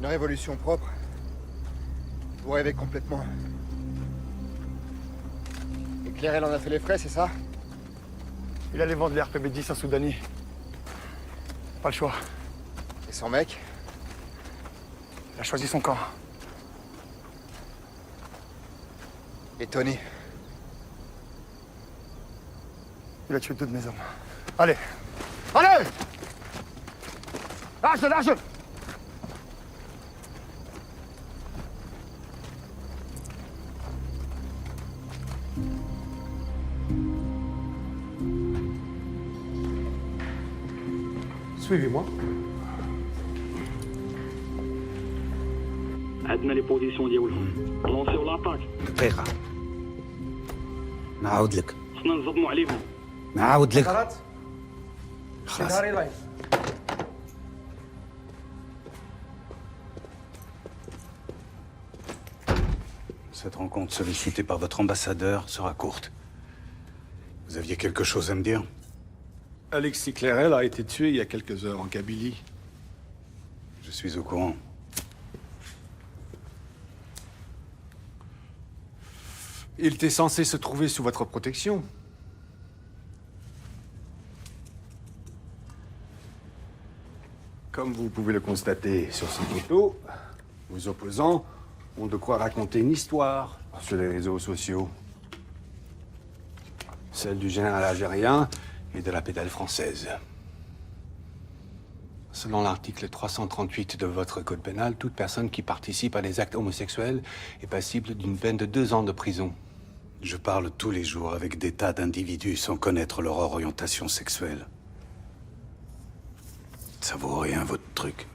Une révolution propre. Vous rêvez complètement. Et Claire, en a fait les frais, c'est ça? Il allait vendre les RPB-10 à Soudani. Pas le choix. Et son mec? Il a choisi son camp. Et Tony? Il a tué 2 de mes hommes. Allez! Allez! Lâche, lâche! Suivez-moi. عندنا لي بوزيسيون ديالهم لونسيو لاطاك دقيقة نعاود لك خصنا نصدموا عليهم نعاود لك خلاص خلاص نهاري لايف. Cette rencontre sollicitée par votre ambassadeur sera courte. Vous aviez quelque chose à me dire? Alexis Clérel a été tué il y a quelques heures en Kabylie. Je suis au courant. Il était censé se trouver sous votre protection. Comme vous pouvez le constater sur ces photos, vos opposants ont de quoi raconter une histoire sur les réseaux sociaux. Celle du général algérien et de la pédale française. Selon l'article 338 de votre code pénal, toute personne qui participe à des actes homosexuels est passible d'une peine de 2 ans de prison. Je parle tous les jours avec des tas d'individus sans connaître leur orientation sexuelle. Ça vaut rien, votre truc.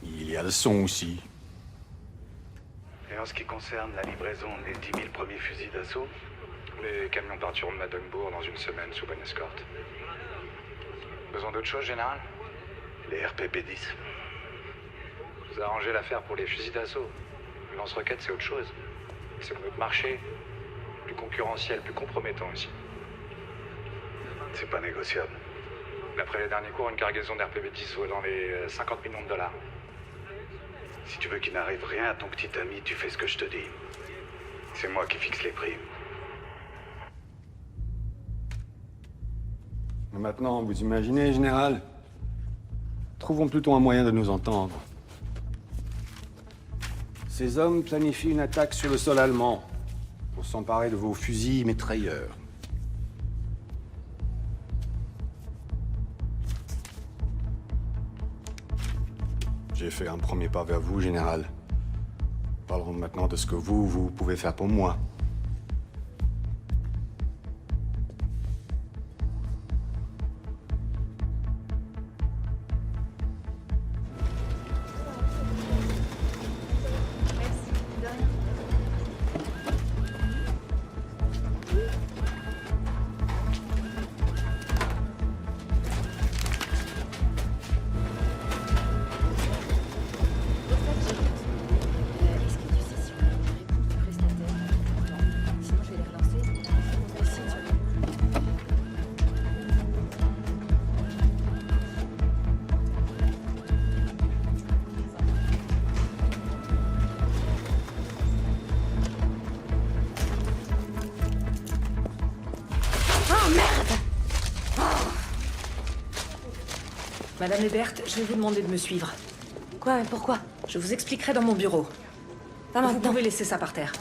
Il y a le son aussi. Et en ce qui concerne la livraison des 10 000 premiers fusils d'assaut, Les camions partiront de Madongbourg dans une semaine sous bonne escorte. Besoin d'autre chose, général? les RPP-10. Vous arrangez l'affaire pour les fusils d'assaut. Le lance-roquette, c'est autre chose. C'est notre marché. Plus concurrentiel, plus compromettant aussi. C'est pas négociable. D'après les derniers cours, une cargaison d'RPB-10 vaut dans les 50 millions de dollars. Si tu veux qu'il n'arrive rien à ton petit ami, tu fais ce que je te dis. C'est moi qui fixe les prix. Maintenant, vous imaginez, général? Trouvons plutôt un moyen de nous entendre. Ces hommes planifient une attaque sur le sol allemand pour s'emparer de vos fusils mitrailleurs. J'ai fait un premier pas vers vous, général. Parlons maintenant de ce que vous pouvez faire pour moi. Madame Hébert, je vais vous demander de me suivre. Quoi? Pourquoi? Je vous expliquerai dans mon bureau. Pas Vous maintenant. pouvez laisser ça par terre.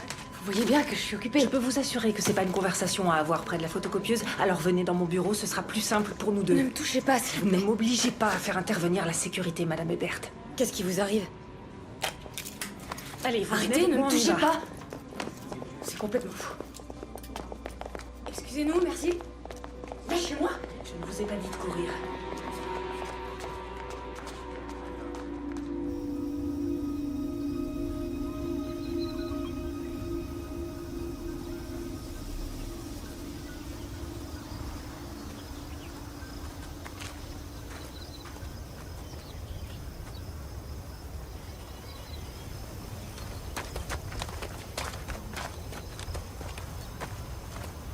Vous voyez bien que je suis occupée. Je peux vous assurer que c'est pas une conversation à avoir près de la photocopieuse, alors venez dans mon bureau, ce sera plus simple pour nous deux. Ne me touchez pas, s'il vous Ne plaît. m'obligez pas à faire intervenir la sécurité, Madame Hébert. Qu'est-ce qui vous arrive? Allez, vous Arrêtez, venez, ne on me y touchez va. pas. C'est complètement fou. Excusez-nous, merci. Lâchez-moi. Je ne vous ai pas dit de courir.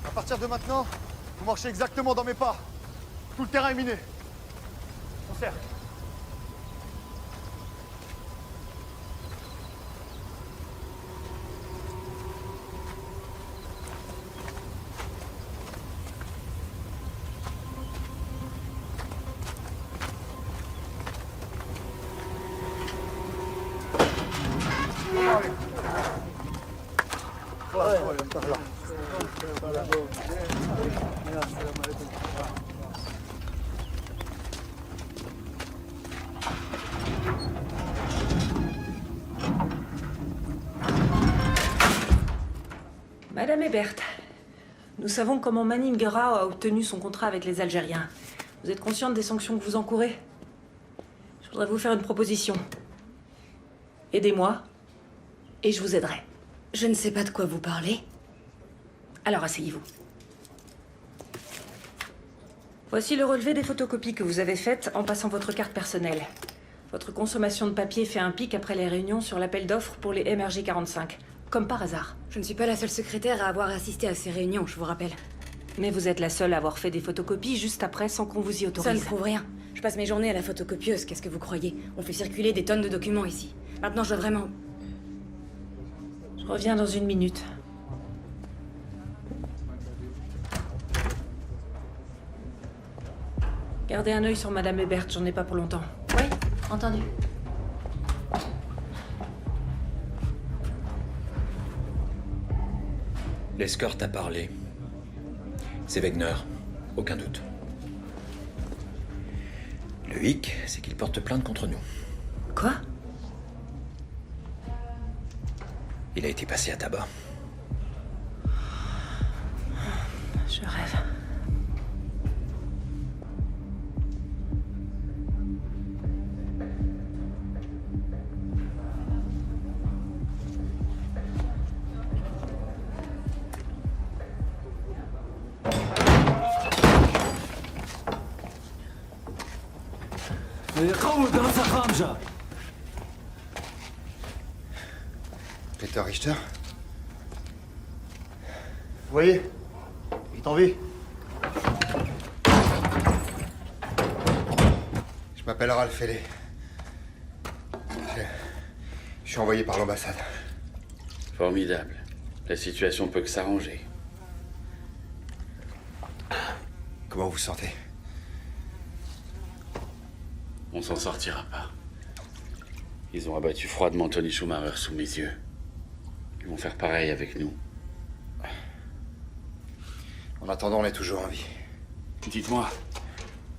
À partir de maintenant, vous marchez exactement dans mes pas. Tout le terrain est miné. On serre. Madame Ebert, nous savons comment Manning Rao a obtenu son contrat avec les Algériens. Vous êtes consciente des sanctions que vous encourez? Je voudrais vous faire une proposition. Aidez-moi, et je vous aiderai. Je ne sais pas de quoi vous parlez. Alors asseyez-vous. Voici le relevé des photocopies que vous avez faites en passant votre carte personnelle. Votre consommation de papier fait un pic après les réunions sur l'appel d'offres pour les MRJ 45. Comme par hasard. Je ne suis pas la seule secrétaire à avoir assisté à ces réunions, je vous rappelle. Mais vous êtes la seule à avoir fait des photocopies juste après sans qu'on vous y autorise. Ça ne prouve rien. Je passe mes journées à la photocopieuse, qu'est-ce que vous croyez? On fait circuler des tonnes de documents ici. Maintenant, je dois vraiment... Je reviens dans une minute. Gardez un œil sur Madame Ebert, j'en ai pas pour longtemps. Oui, entendu. L'escorte a parlé. C'est Wegner, aucun doute. Le hic, c'est qu'il porte plainte contre nous. Quoi? Il a été passé à tabac. Je rêve. Peter Richter? Vous voyez? Il est en vie. Je m'appelle Ralph Hellé. Je suis envoyé par l'ambassade. Formidable. La situation peut que s'arranger. Comment vous vous sentez? On s'en sortira pas. Ils ont abattu froidement Tony Schumacher sous mes yeux. Ils vont faire pareil avec nous. En attendant, on est toujours en vie. Dites-moi,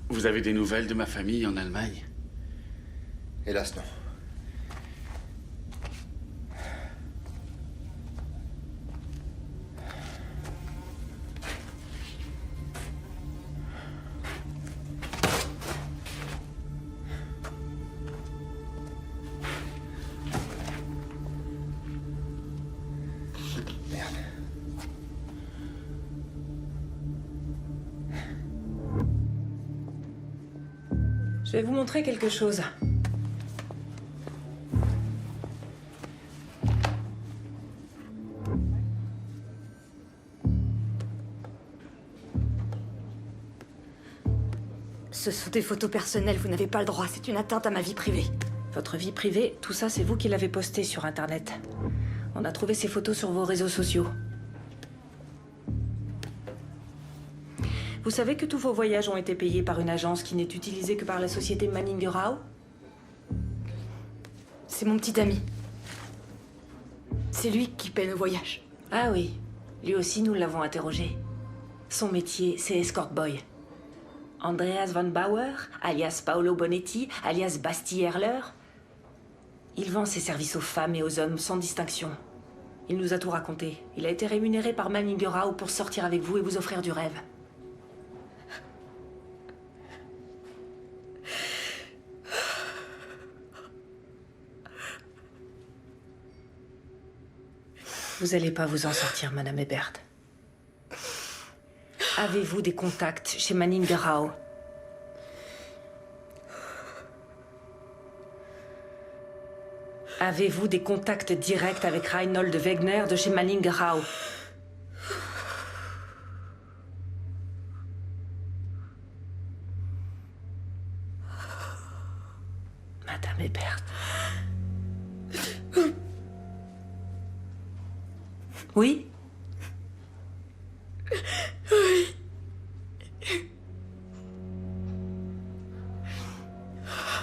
vous avez des nouvelles de ma famille en Allemagne? Hélas, non. Merde. Je vais vous montrer quelque chose. Ce sont des photos personnelles, vous n'avez pas le droit, c'est une atteinte à ma vie privée. Votre vie privée, tout ça, c'est vous qui l'avez posté sur Internet. On a trouvé ces photos sur vos réseaux sociaux. Vous savez que tous vos voyages ont été payés par une agence qui n'est utilisée que par la société Manning Rao? C'est mon petit ami. C'est lui qui paie nos voyages. Ah oui, lui aussi nous l'avons interrogé. Son métier, c'est escort boy. Andreas von Bauer, alias Paolo Bonetti, alias Basti Erler. Il vend ses services aux femmes et aux hommes sans distinction. Il nous a tout raconté. Il a été rémunéré par Manning Rao pour sortir avec vous et vous offrir du rêve. Vous allez pas vous en sortir, Madame Ebert. Avez-vous des contacts chez Manning Rao? Avez-vous des contacts directs avec Reinhold Wegner de chez Manning Rao? Madame Ebert. Oui? Oui.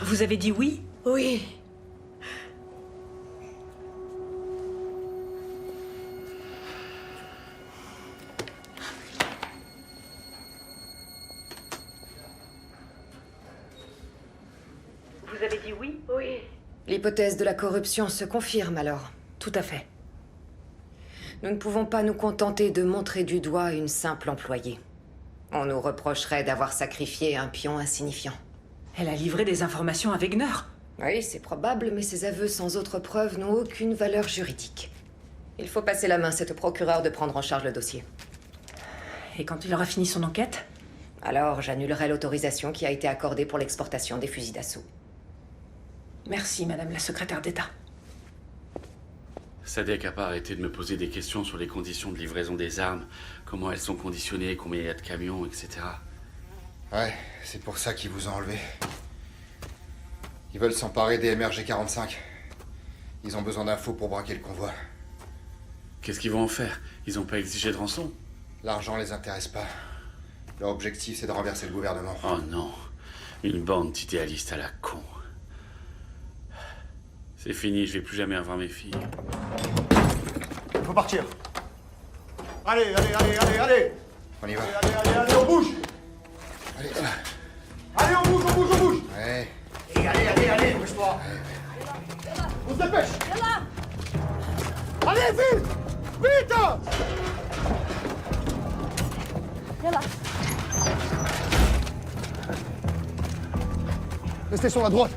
Vous avez dit oui? Oui. avez dit oui? Oui. L'hypothèse de la corruption se confirme alors. Tout à fait. Nous ne pouvons pas nous contenter de montrer du doigt une simple employée. On nous reprocherait d'avoir sacrifié un pion insignifiant. Elle a livré des informations à Wegner. Oui, c'est probable, mais ces aveux sans autre preuve n'ont aucune valeur juridique. Il faut passer la main, c'est au procureur de prendre en charge le dossier. Et quand il aura fini son enquête? Alors, j'annulerai l'autorisation qui a été accordée pour l'exportation des fusils d'assaut. Merci, Madame la secrétaire d'État. Sadek a pas arrêté de me poser des questions sur les conditions de livraison des armes, comment elles sont conditionnées, combien il y a de camions, etc. Ouais, c'est pour ça qu'ils vous ont enlevé. Ils veulent s'emparer des MRG-45. Ils ont besoin d'infos pour braquer le convoi. Qu'est-ce qu'ils vont en faire? Ils ont pas exigé de rançon? L'argent les intéresse pas. Leur objectif, c'est de renverser le gouvernement. Oh non, une bande d'idéalistes à la con. C'est fini, je vais plus jamais revoir mes filles. Il faut partir. Allez, allez, allez, allez, allez. On y va. Allez, allez, allez, on bouge. Allez, Allez, on bouge, on bouge, on bouge. ouais. Et allez, allez, allez, bouge-toi. On se dépêche. Allez, vite. Vite. Restez sur la droite.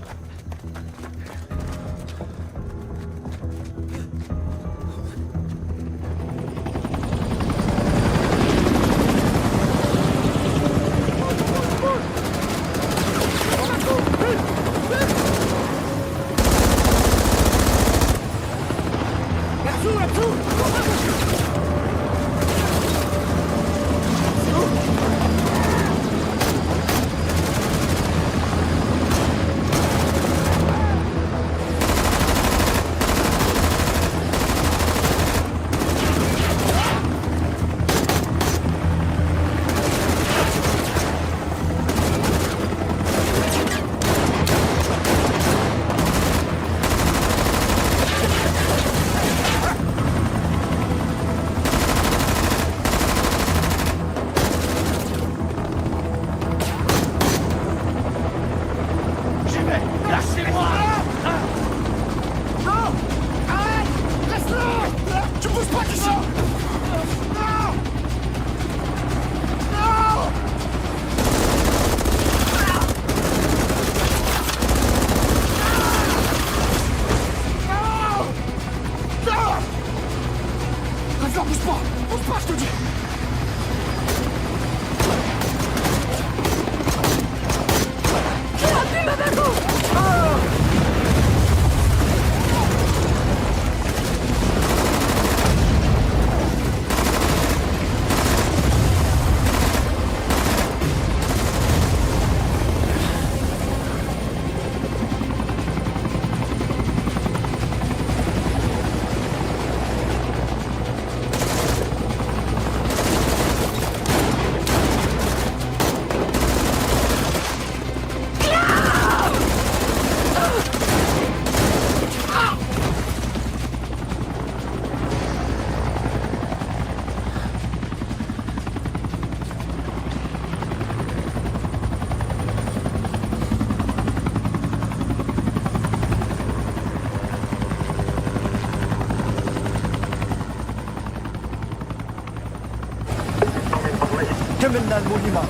كملنا المهمة.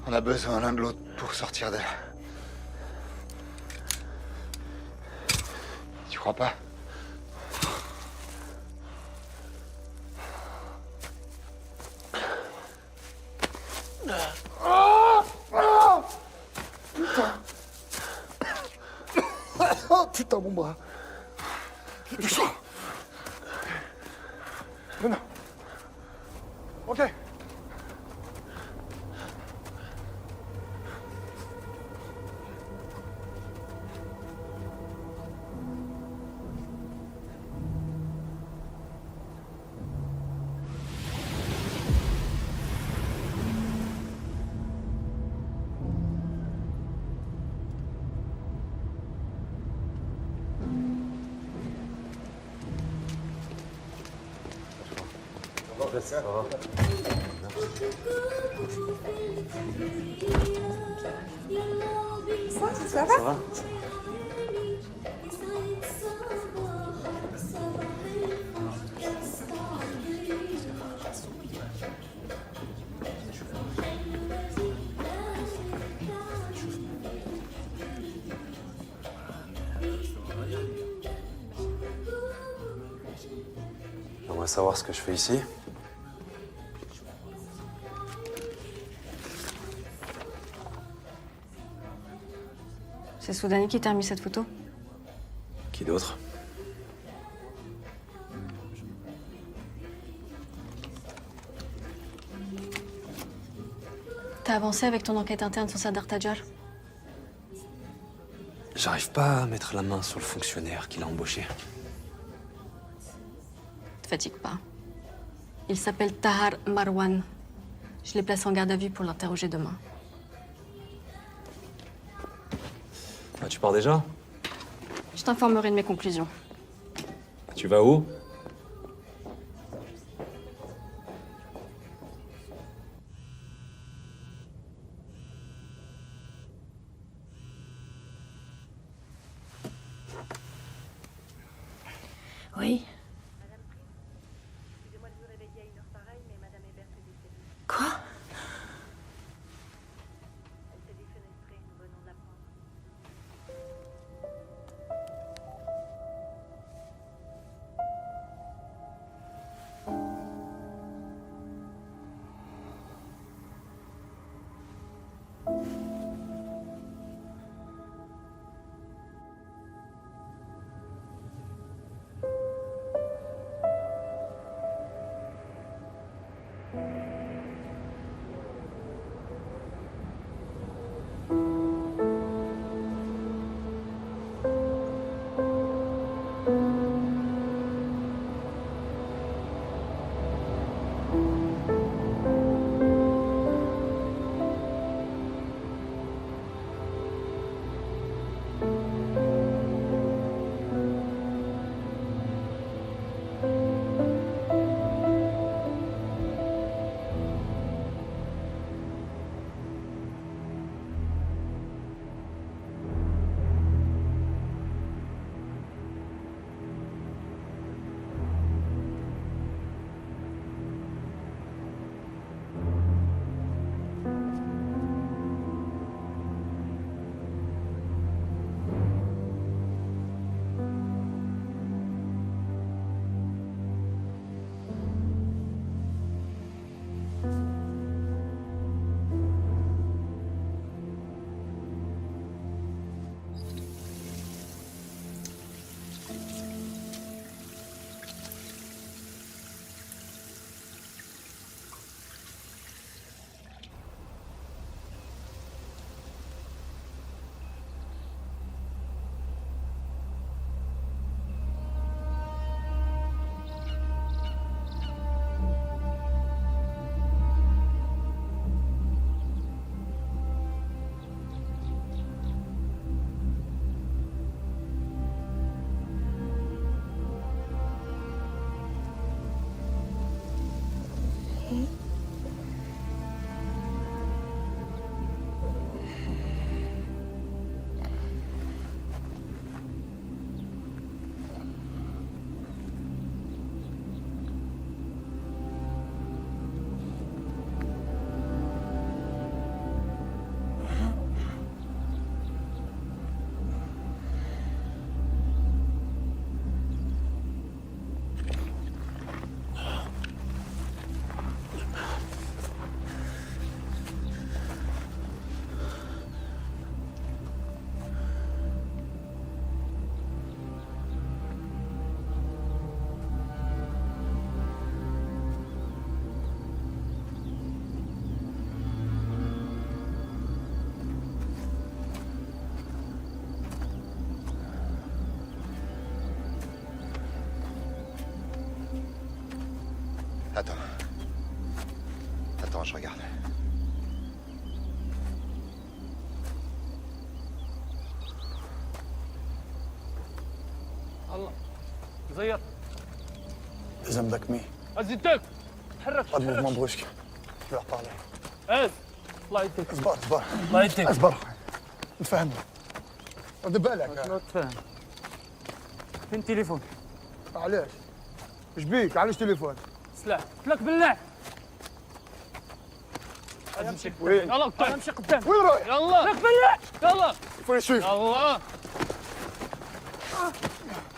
On a besoin l'un de l'autre pour sortir d'elle. Tu crois pas? Oh putain, mon bras. Non, non. Ok. Ça va? J'aimerais savoir ce que je fais ici. C'est Soudani qui t'a remis cette photo? Qui d'autre? T'as avancé avec ton enquête interne sur Sadar Tajar? J'arrive pas à mettre la main sur le fonctionnaire qui l'a embauché. Te fatigue pas. Il s'appelle Tahar Marwan. Je l'ai placé en garde à vue pour l'interroger demain. Ah, tu pars déjà? Je t'informerai de mes conclusions. Tu vas où? Oui. Quoi? Attends. Attends, je regarde. الله زيط ذنبك مين؟ الزتك Pas de mouvement brusque. Je vais leur parler. الله يديك اصبر اصبر الله يديك اصبر نتفاهموا خد بالك شنو تفهم؟ فين التليفون؟ علاش؟ ايش بيك؟ علاش تليفون؟ سلاح قلت لك بالله امشي وين؟ يلا قدام امشي قدام وين رايح؟ يلا لك بالله يلا فين شوف؟ يلا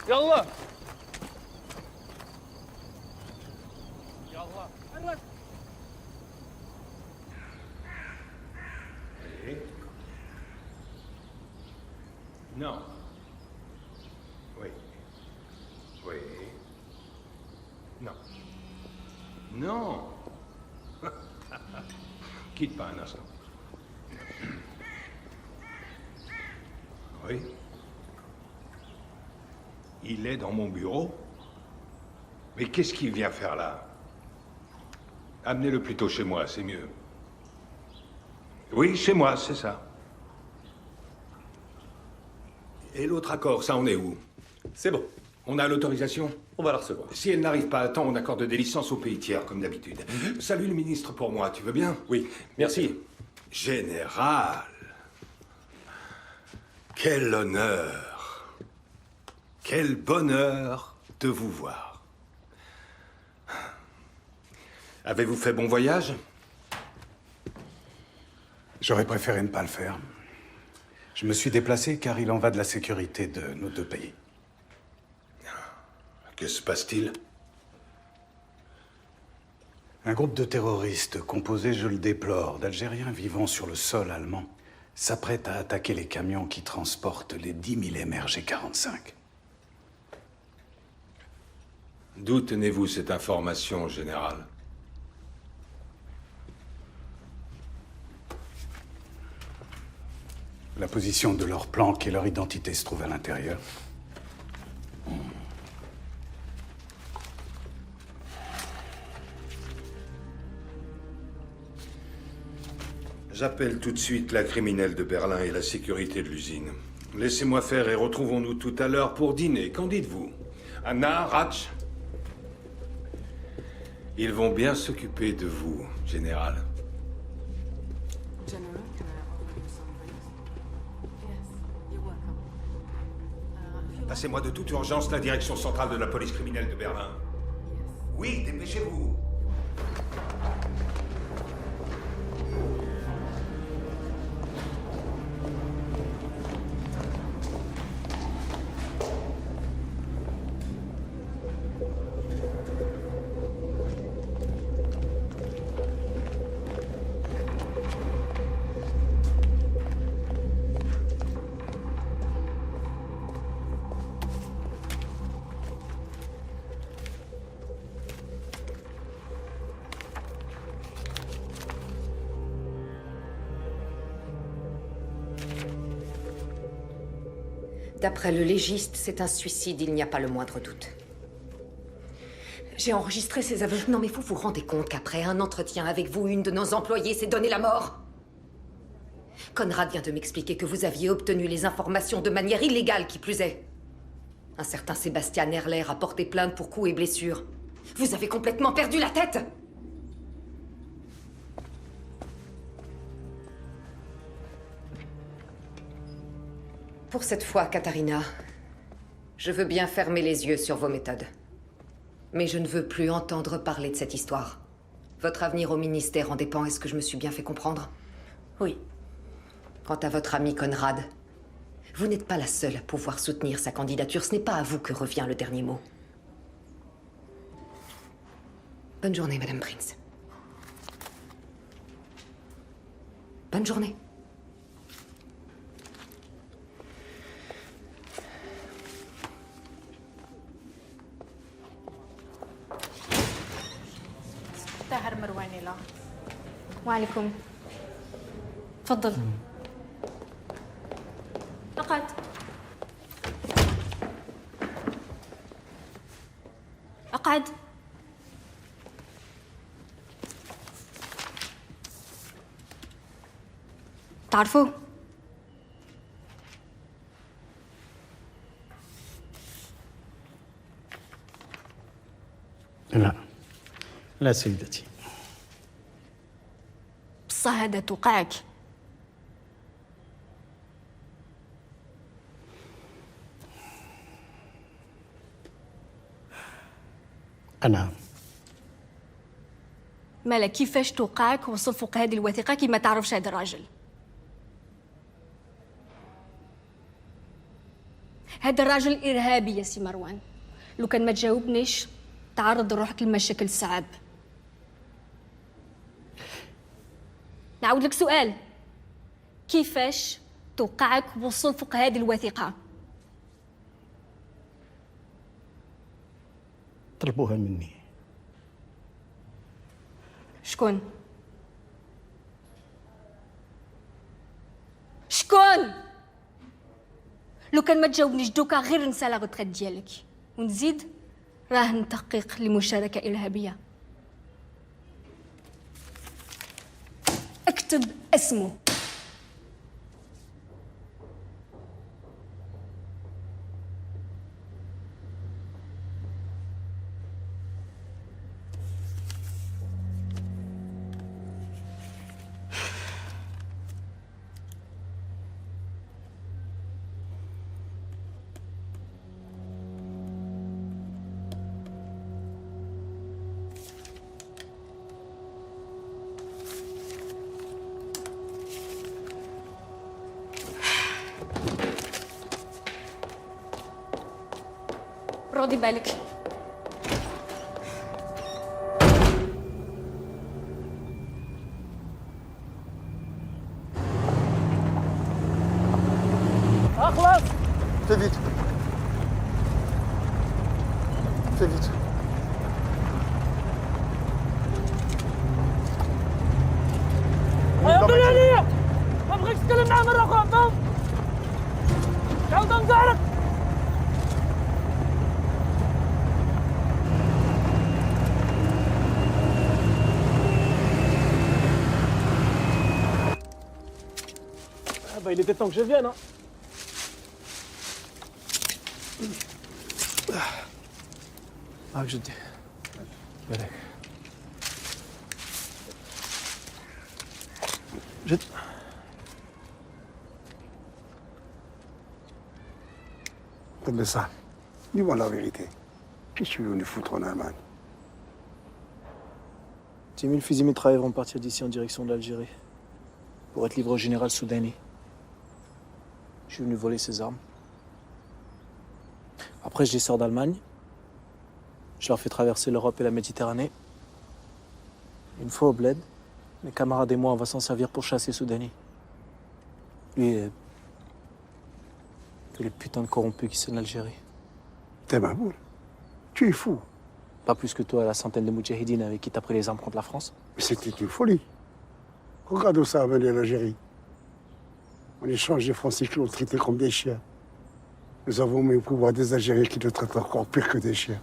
يلا يلا Non. Oui. Oui. Non. Non. Quitte pas un instant. Oui. Il est dans mon bureau. Mais qu'est-ce qu'il vient faire là? Amenez-le plutôt chez moi, c'est mieux. Oui, chez moi, c'est ça. Et l'autre accord, ça en est où? C'est bon. On a l'autorisation? On va la recevoir. Si elle n'arrive pas à temps, on accorde des licences aux pays tiers, comme d'habitude. Salut le ministre pour moi, tu veux bien? Oui, merci. Général. Quel honneur. Quel bonheur de vous voir. Avez-vous fait bon voyage? J'aurais préféré ne pas le faire. Je me suis déplacé car il en va de la sécurité de nos deux pays. Que se passe-t-il? Un groupe de terroristes composé, je le déplore, d'Algériens vivant sur le sol allemand s'apprête à attaquer les camions qui transportent les 10 000 MRG-45. D'où tenez-vous cette information, général? La position de leurs planques et leur identité se trouvent à l'intérieur. J'appelle tout de suite la criminelle de Berlin et la sécurité de l'usine. Laissez-moi faire et retrouvons-nous tout à l'heure pour dîner. Qu'en dites-vous? Anna, Ratch? Ils vont bien s'occuper de vous, général. Passez-moi de toute urgence la direction centrale de la police criminelle de Berlin. Oui, dépêchez-vous. D'après le légiste, c'est un suicide, il n'y a pas le moindre doute. J'ai enregistré ses aveux. Non mais vous vous rendez compte qu'après un entretien avec vous, une de nos employées s'est donné la mort? Conrad vient de m'expliquer que vous aviez obtenu les informations de manière illégale, qui plus est. Un certain Sébastien Erler a porté plainte pour coups et blessures. Vous avez complètement perdu la tête! Pour cette fois, Katharina, je veux bien fermer les yeux sur vos méthodes. Mais je ne veux plus entendre parler de cette histoire. Votre avenir au ministère en dépend, est-ce que je me suis bien fait comprendre? Oui. Quant à votre ami Conrad, vous n'êtes pas la seule à pouvoir soutenir sa candidature. Ce n'est pas à vous que revient le dernier mot. Bonne journée, Madame Prince. Bonne journée. طاهر مرواني لا وعليكم تفضل اقعد اقعد تعرفوه لا لا سيدتي. بصح هذا توقعك. أنا مالا كيفاش توقعك وصل فوق هذه الوثيقة كي ما تعرفش هذا الراجل؟ هذا الراجل إرهابي يا سي مروان. لو كان ما تجاوبنيش تعرض روحك لمشاكل صعب. نعاود لك سؤال، كيفاش توقعك وصل فوق هذه الوثيقة؟ طلبوها مني. شكون؟ شكون؟ لو كان ما تجاوبنيش دوكا غير نسى لا غوتريت ديالك ونزيد راهن تحقيق لمشاركة إرهابية. اكتب اسمه. ردي بالك. اخلص. Fais vite. Fais vite. يا بلالية ما بغيتش تتكلم معاه مرة أخرى فهمت؟ تعاود نزعرك. Il était temps que je vienne, hein. Ah, je dis. Allez. Mais ça, dis-moi la vérité. Qu'est-ce que tu veux nous foutre en Allemagne? 10 000 fusils mitrailleurs vont partir d'ici en direction de l'Algérie pour être livrés au général Soudani. Je suis venu voler ses armes. Après, je les sors d'Allemagne. Je leur fais traverser l'Europe et la Méditerranée. Une fois au bled, mes camarades et moi, on va s'en servir pour chasser Soudani. Lui et tous les putains de corrompus qui sont en Algérie. T'es maboule. Tu es fou. Pas plus que toi, la centaine de moudjahidines avec qui t'as pris les armes contre la France. Mais c'était une folie. Regarde où ça a mené l'Algérie. En échange, les Français qui l'ont traité comme des chiens. Nous avons mis au pouvoir des Algériens qui nous traitent encore pire que des chiens.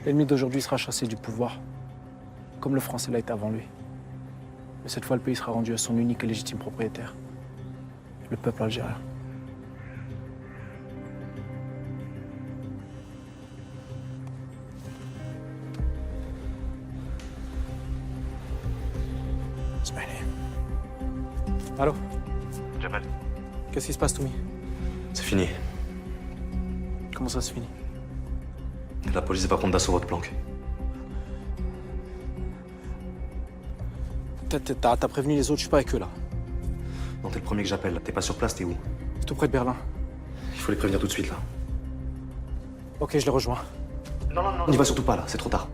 L'ennemi d'aujourd'hui sera chassé du pouvoir, comme le français l'a été avant lui. Mais cette fois, le pays sera rendu à son unique et légitime propriétaire, le peuple algérien. Allô? Jamal. Qu'est-ce qui se passe, Toumi? C'est fini. Comment ça se finit? La police va prendre d'assaut votre planque. T'as prévenu les autres, je suis pas avec eux là. Non, t'es le premier que j'appelle. T'es pas sur place, t'es où? Tout près de Berlin. Il faut les prévenir tout de suite là. Ok, je les rejoins. Non, on n'y va surtout pas là, c'est trop tard.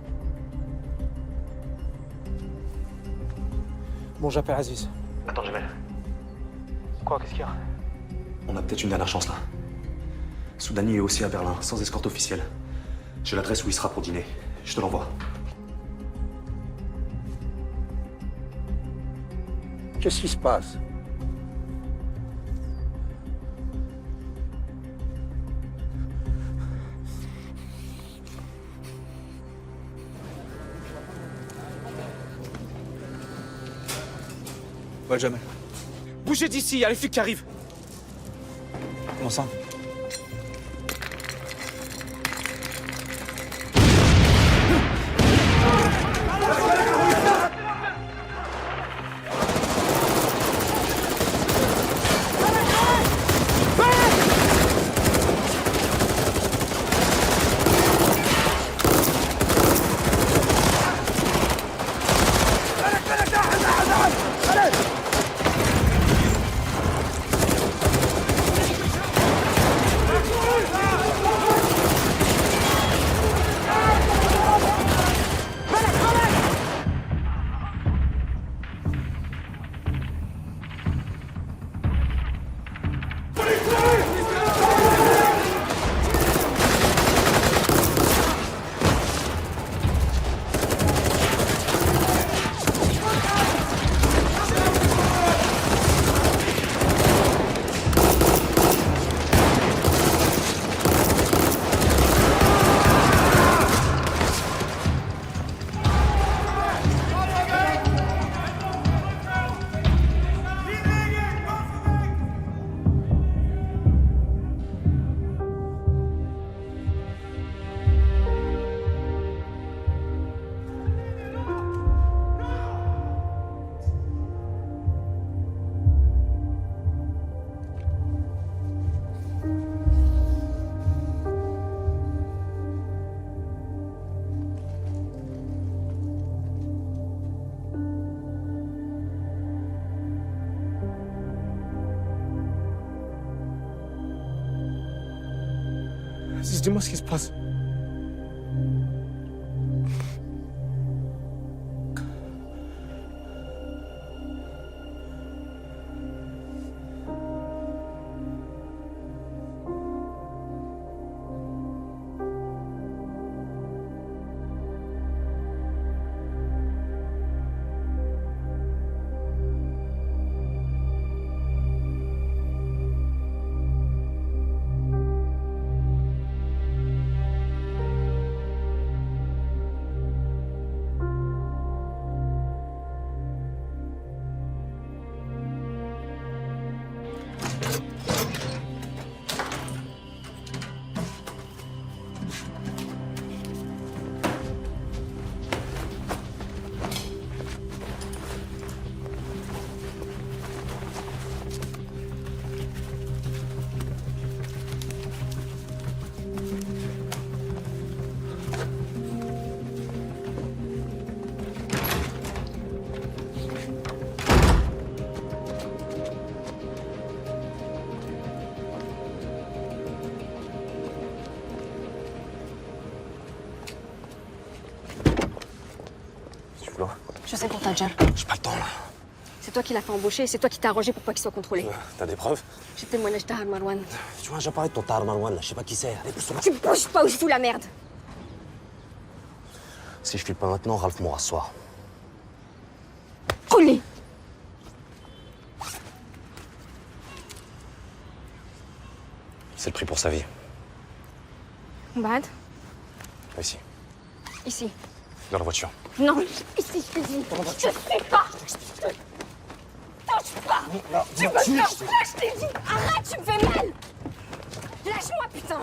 Bon, j'appelle Aziz. Attends, Jamal. Quoi, qu'est-ce qu'il y a? On a peut-être une dernière chance là. Soudani est aussi à Berlin, sans escorte officielle. J'ai l'adresse où il sera pour dîner. Je te l'envoie. Qu'est-ce qui se passe? Ouais, Jamal. Bougez d'ici, il y a les flics qui arrivent. Comment ça? Aziz, dis-moi ce qui se passe. Je sais pour Tadjer. J'ai pas le temps là. C'est toi qui l'as fait embaucher et c'est toi qui t'as arrangé pour pas qu'il soit contrôlé. T'as des preuves? J'ai témoignage Tahar Marwan. Tu vois, j'ai parlé de ton Tahar Marwan là, je sais pas qui c'est. Allez, pousse-toi. Tu bouges pas ou je fous la merde. Si je file pas maintenant, Ralph mourra ce soir. Collé. C'est le prix pour sa vie. Bad. Ici, Ici. dans la voiture. Non, ici, je te dis. Je sais pas. Touche pas. Tu me touches pas, je t'ai dit. Arrête, tu me fais mal. Lâche-moi, putain.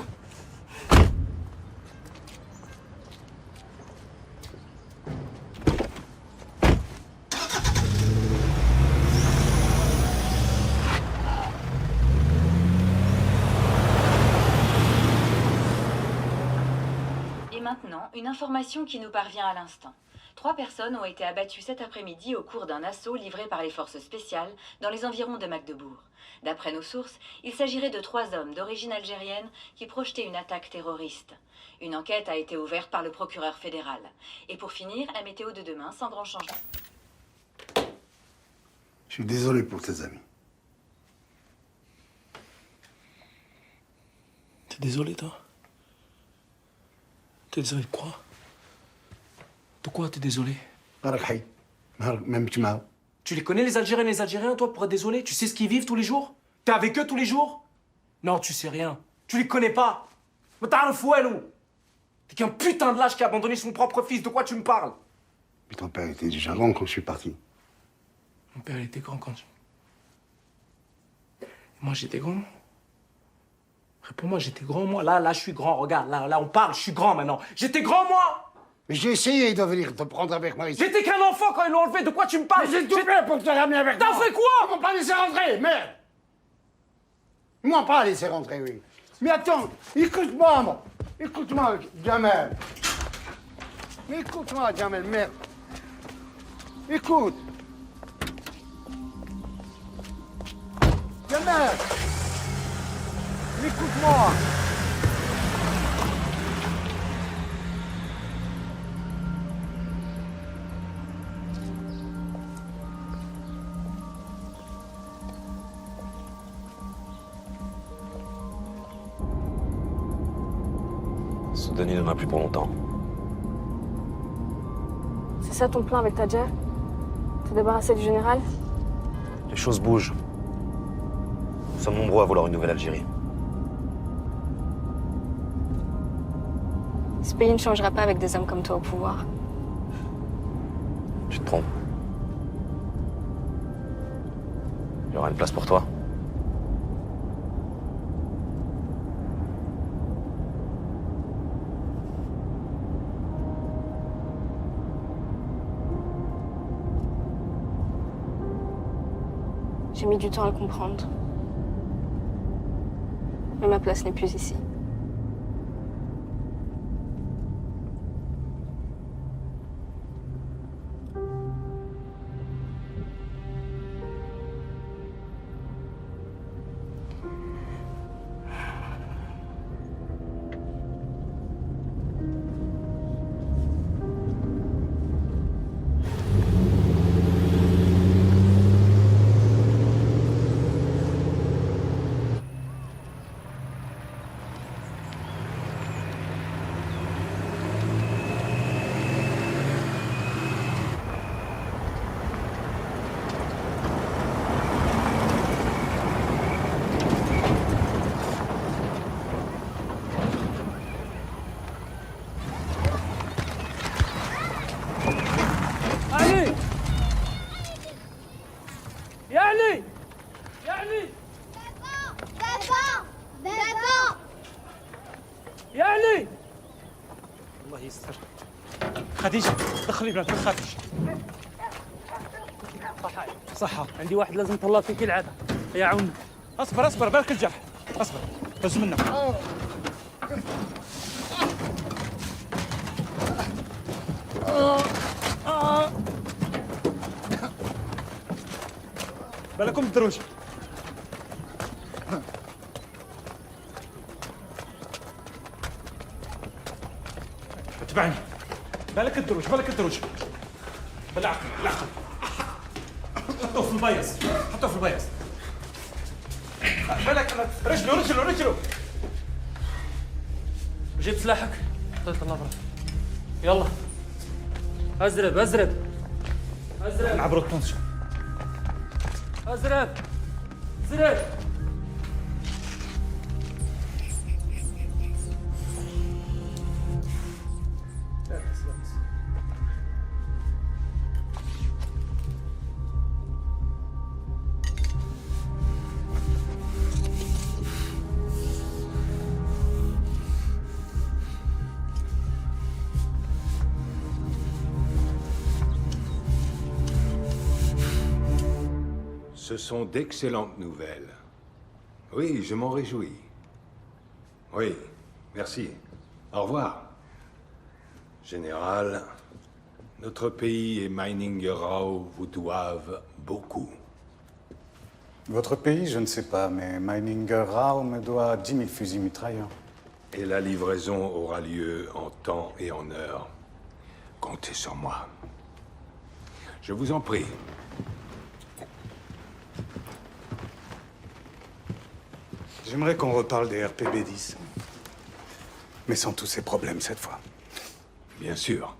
Et maintenant, une information qui nous parvient à l'instant. 3 personnes ont été abattues cet après-midi au cours d'un assaut livré par les forces spéciales dans les environs de Magdebourg. D'après nos sources, il s'agirait de 3 hommes d'origine algérienne qui projetaient une attaque terroriste. Une enquête a été ouverte par le procureur fédéral. Et pour finir, un météo de demain sans grand changement. Je suis désolé pour tes amis. T'es désolé, toi? T'es désolé de quoi? De quoi t'es désolé? Même tu m'as. Tu les connais, les Algériens et les Algériens, toi, pour être désolé? Tu sais ce qu'ils vivent tous les jours? T'es avec eux tous les jours? Non, tu sais rien. Tu les connais pas. Mais t'as un fouet, t'es qu'un putain de lâche qui a abandonné son propre fils. De quoi tu me parles? Mais ton père était déjà grand quand je suis parti. Mon père, il était grand quand... Moi, j'étais grand? Réponds-moi, j'étais grand, moi. Là, je suis grand, regarde. Là, on parle, je suis grand, maintenant. J'étais grand, moi! Mais j'ai essayé de venir te prendre avec moi ici. J'étais qu'un enfant quand ils l'ont enlevé. De quoi tu me parles? Mais j'ai tout fait pour te ramener avec moi. T'as fait quoi? Ils m'ont pas laissé rentrer, merde. Ils m'ont pas laissé rentrer, oui. Mais attends, écoute-moi, moi. Écoute-moi, Jamel. Écoute-moi, Jamel, merde. Écoute. Jamel. Écoute-moi. Soudani n'en a plus pour longtemps. C'est ça ton plan avec Tadjer? Te débarrasser du général? Les choses bougent. Nous sommes nombreux à vouloir une nouvelle Algérie. Ce pays ne changera pas avec des hommes comme toi au pouvoir. Tu te trompes. Il y aura une place pour toi. J'ai mis du temps à le comprendre. Mais ma place n'est plus ici. يستر. خديجة دخلي بنات ما تخافيش. صحة عندي واحد لازم نطلع فيه كالعادة. يا عون اصبر بالك الجرح. اصبر هز منه. بالكم الدروج. اتبعني. بالك الدروج بالعقل حطوه في البيص بالك رجلوا جبت سلاحك؟ طلعت الله برا. يلا ازرب نعبروا الطنش. ازرب Ce sont d'excellentes nouvelles. Oui, je m'en réjouis. Oui, merci. Au revoir. Général, notre pays et Mining Rao vous doivent beaucoup. Votre pays, je ne sais pas, mais Meininger Rao me doit 10 000 fusils mitrailleurs. Et la livraison aura lieu en temps et en heure. Comptez sur moi. Je vous en prie. J'aimerais qu'on reparle des RPB-10. Mais sans tous ces problèmes cette fois. Bien sûr.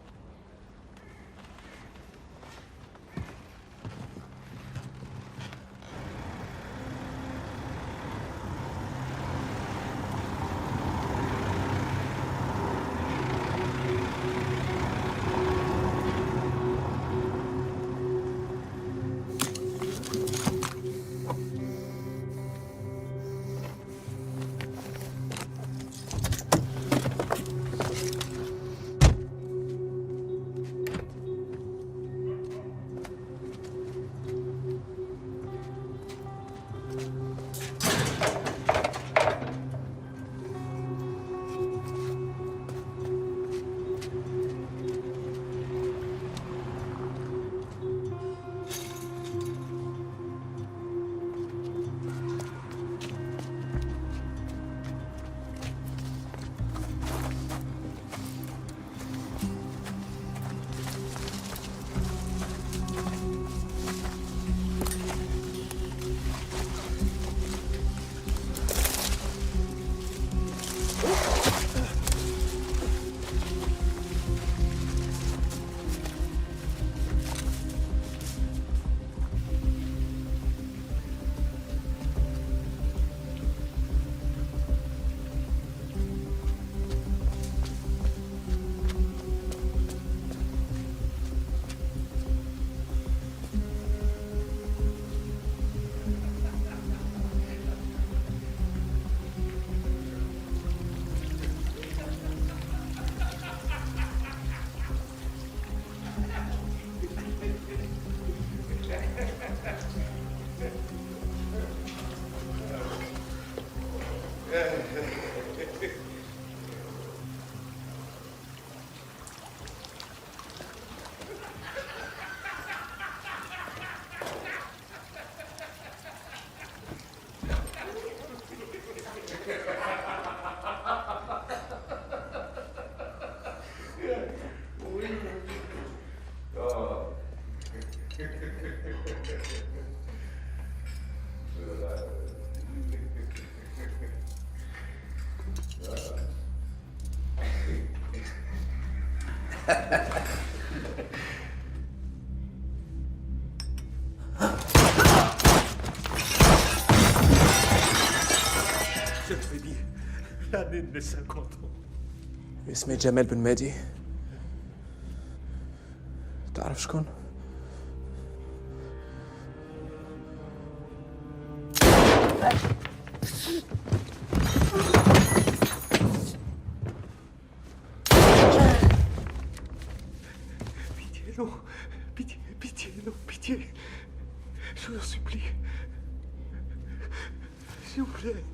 Je te dis, l'année de mes 50 ans. اسمي جمال بن مادي. تعرف شكون؟ non. Pitié, pitié, non, pitié. Je vous en supplie. S'il vous plaît.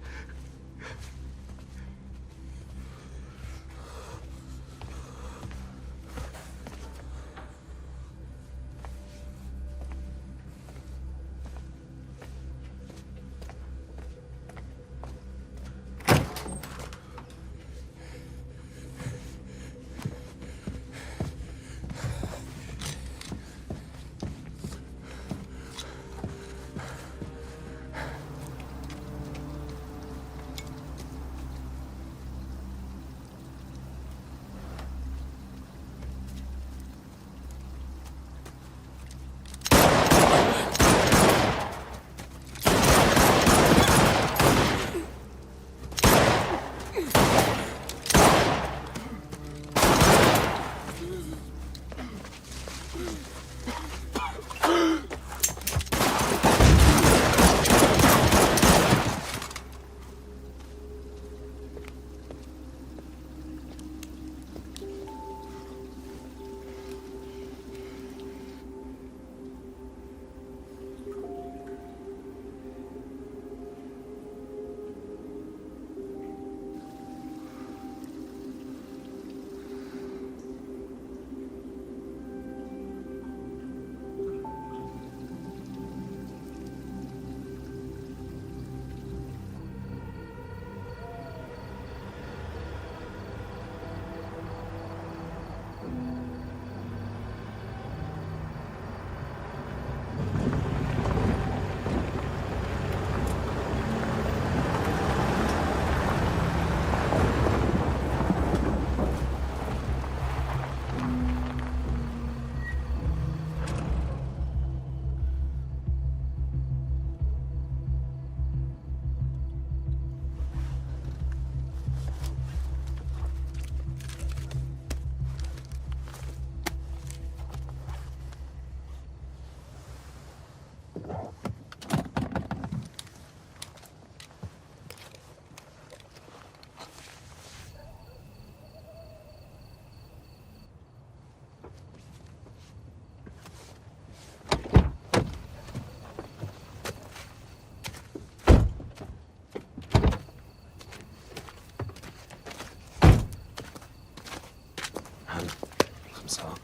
خمسة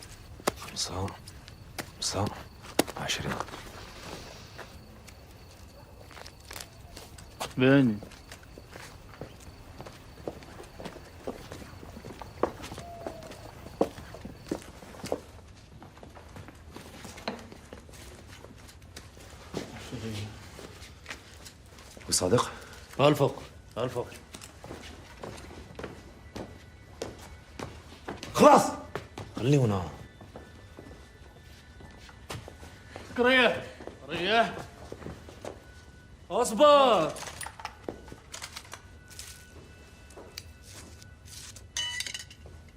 20 باني وصادق؟ الفوق الفوق خلاص خليونا ريح ريح اصبر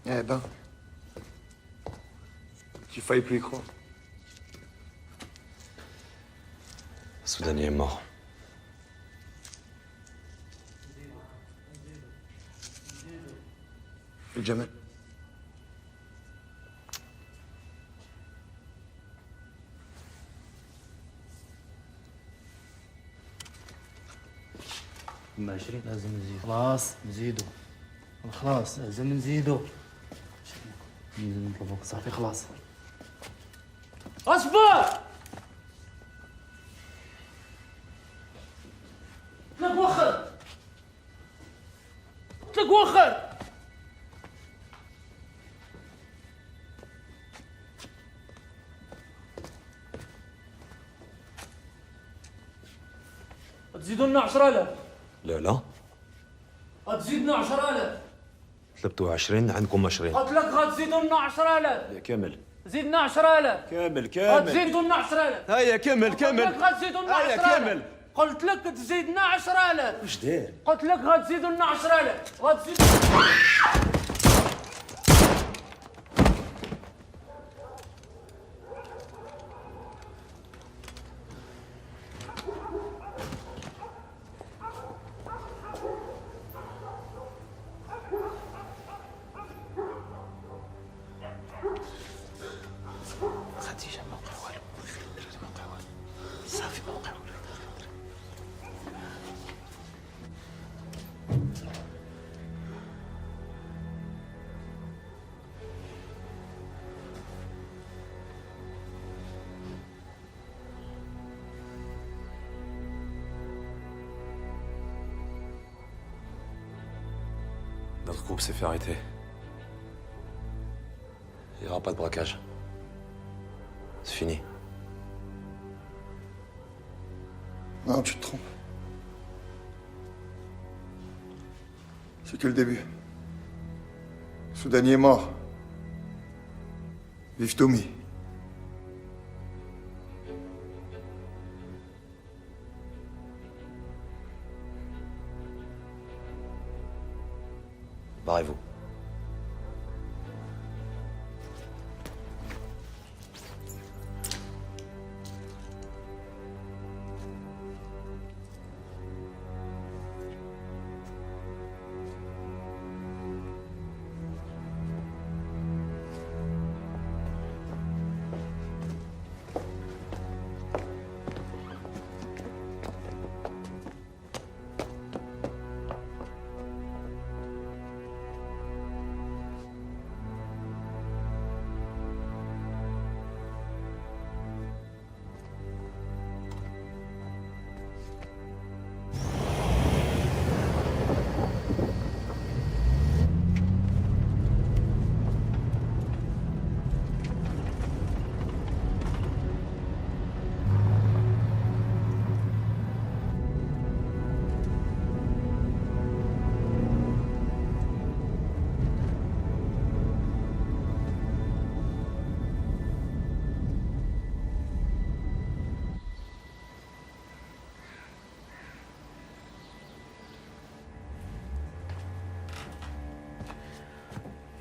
Eh ben, j'ai failli plus y croire. Soudani est mort. Et Jamel? ما 20 لازم نزيد خلاص نزيدو خلاص لازم نزيدو نزيدو نطلبوك صافي خلاص اصبر لك وخر قلت لك وخر تزيدوا لنا 10000 لا لا غتزيدنا 10000 طلبتوا 20 عندكم 20 قلت لك غتزيدوا لنا 10000 يا كامل زيدنا 10000 كامل كامل غتزيدوا لنا 10000 هيا كامل كامل قلت لك غتزيدوا لنا 10000 هيا كامل قلت لك تزيدنا 10000 واش داير قلت لك غتزيدوا لنا 10000 غتزيدوا Votre groupe s'est fait arrêter. Il n'y aura pas de braquage. C'est fini. Non, tu te trompes. C'est que le début. Soudani est mort. Vive Tommy. Barrez-vous.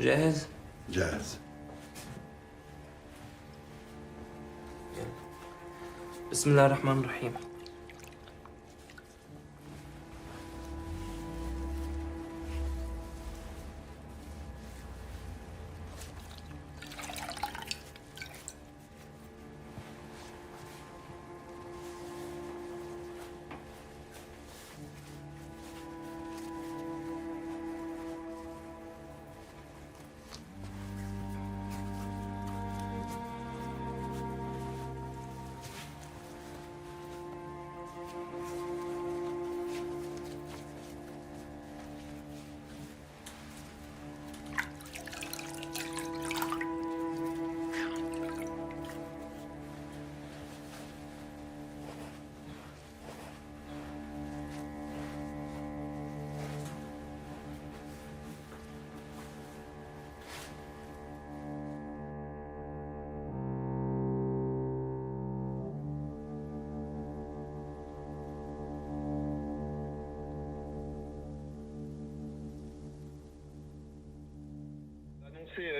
جاهز؟ جاهز. بسم الله الرحمن الرحيم.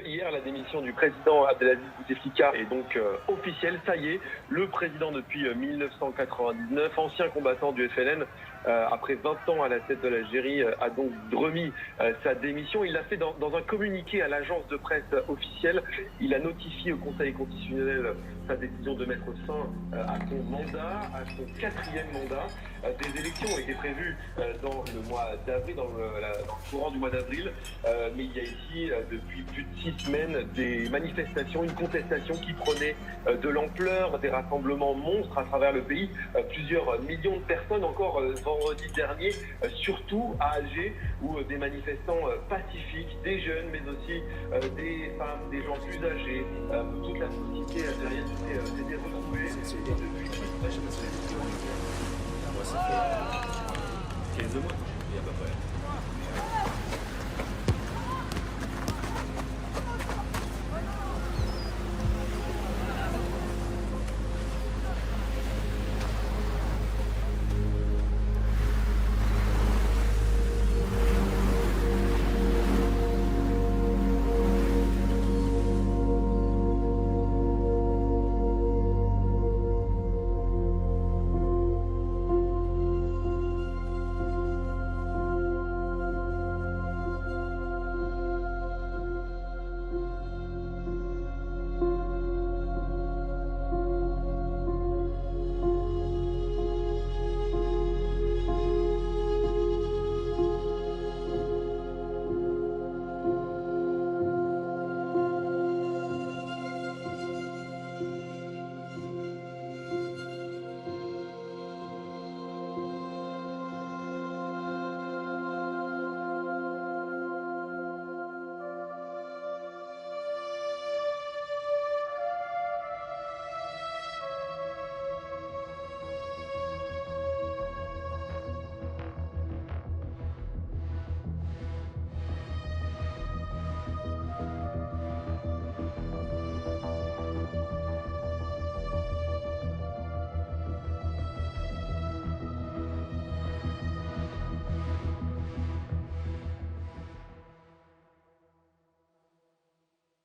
Hier, la démission du président Abdelaziz Bouteflika est donc officielle. Ça y est, le président depuis 1999, ancien combattant du FLN, après 20 ans à la tête de l'Algérie, a donc remis sa démission. Il l'a fait dans un communiqué à l'agence de presse officielle. Il a notifié au Conseil constitutionnel sa décision de mettre fin à son mandat, à son 4e mandat. Des élections ont été prévues dans le mois d'avril, dans le courant du mois d'avril, mais il y a ici depuis plus de 6 semaines des manifestations, une contestation qui prenait de l'ampleur, des rassemblements monstres à travers le pays, plusieurs millions de personnes encore vendredi dernier, surtout à Alger, où des manifestants pacifiques, des jeunes, mais aussi des femmes, des gens plus âgés, toute la société algérienne s'était retrouvée. Et depuis 15 mois, à peu près.